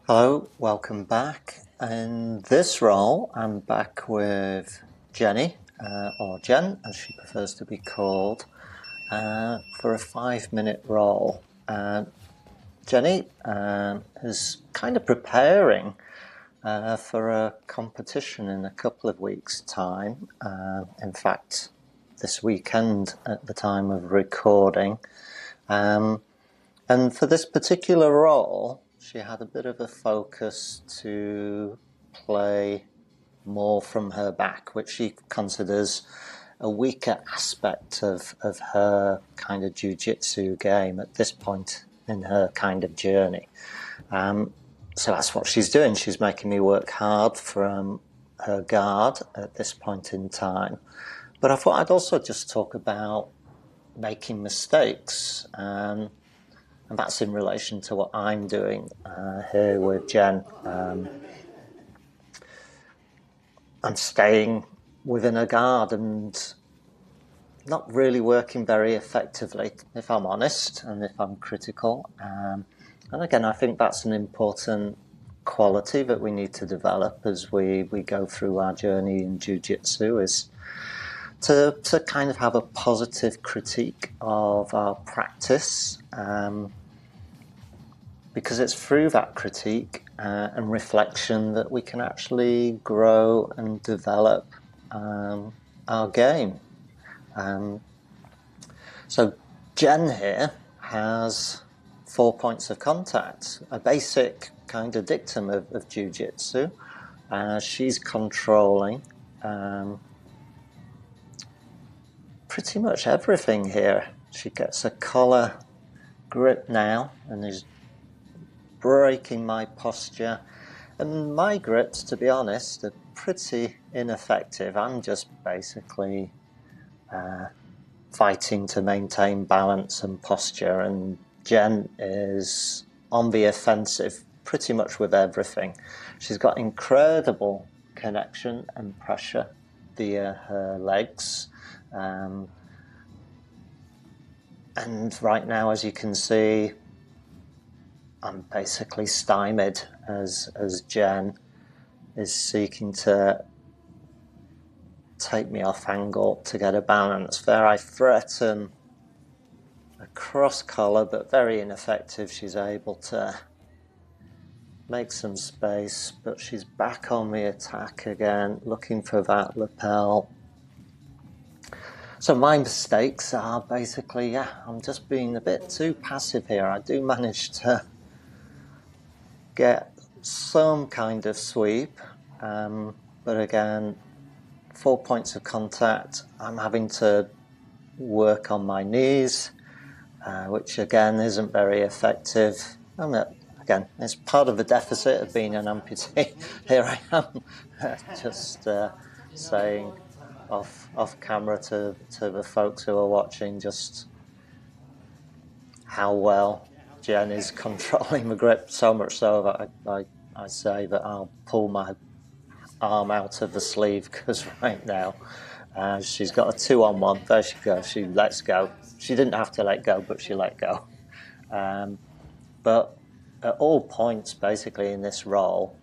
Hello, welcome back. In this role, I'm back with Jenny, or Jen, as she prefers to be called, for a 5-minute role. Jenny is kind of preparing for a competition in a couple of weeks' time. In fact, this weekend at the time of recording. And for this particular role, she had a bit of a focus to play more from her back, which she considers a weaker aspect of her kind of jiu-jitsu game at this point in her kind of journey. So that's what she's doing. She's making me work hard from her guard at this point in time. But I thought I'd also just talk about making mistakes. And that's in relation to what I'm doing here with Jen. I'm staying within a guard and not really working very effectively, if I'm honest, and if I'm critical. And again, I think that's an important quality that we need to develop as we go through our journey in jiu-jitsu, is to kind of have a positive critique of our practice. Because it's through that critique and reflection that we can actually grow and develop our game. So Jen here has 4 points of contact, a basic kind of dictum of jiu-jitsu. She's controlling pretty much everything here. She gets a collar grip now and is breaking my posture, and my grips, to be honest, are pretty ineffective. I'm just basically fighting to maintain balance and posture, and Jen is on the offensive pretty much with everything. She's got incredible connection and pressure via her legs, and right now, as you can see, I'm basically stymied as Jen is seeking to take me off angle to get a balance. There I threaten a cross collar, but very ineffective. She's able to make some space, but she's back on the attack again, looking for that lapel. So my mistakes are basically, I'm just being a bit too passive here. I do manage to get some kind of sweep, but again, 4 points of contact. I'm having to work on my knees, which again isn't very effective. Again, it's part of the deficit of being an amputee. Here I am, just saying off camera to the folks who are watching just how well Jen is controlling the grip, so much so that I say that I'll pull my arm out of the sleeve, because right now she's got a 2-on-1. There she goes. She lets go. She didn't have to let go, but she let go. But at all points, basically, in this role,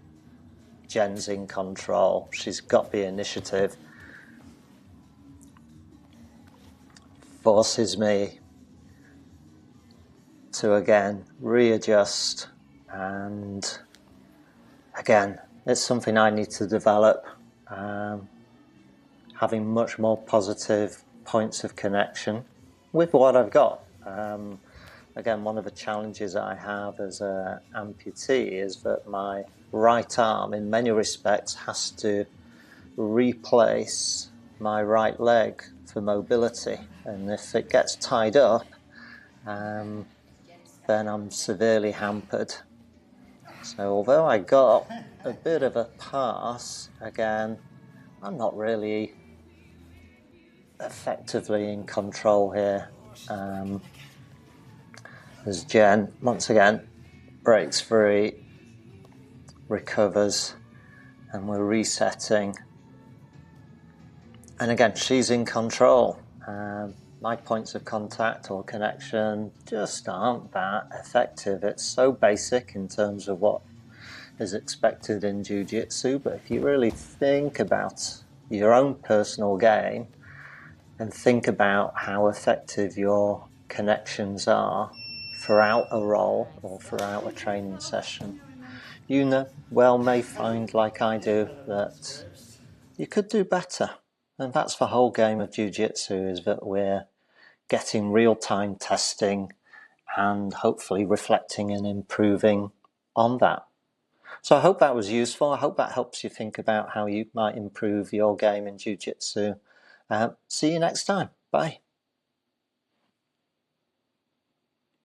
Jen's in control. She's got the initiative, forces me to again readjust, and again it's something I need to develop, having much more positive points of connection with what I've got. Again, one of the challenges I have as an amputee is that my right arm in many respects has to replace my right leg for mobility, and if it gets tied up, then I'm severely hampered. So although I got a bit of a pass, again, I'm not really effectively in control here. As Jen, once again, breaks free, recovers, and we're resetting. And again, she's in control. My points of contact or connection just aren't that effective. It's so basic in terms of what is expected in jiu-jitsu, but if you really think about your own personal game and think about how effective your connections are throughout a role or throughout a training session, you may find, like I do, that you could do better. And that's the whole game of jiu-jitsu, is that we're getting real-time testing and hopefully reflecting and improving on that. So I hope that was useful. I hope that helps you think about how you might improve your game in jiu-jitsu. See you next time. Bye.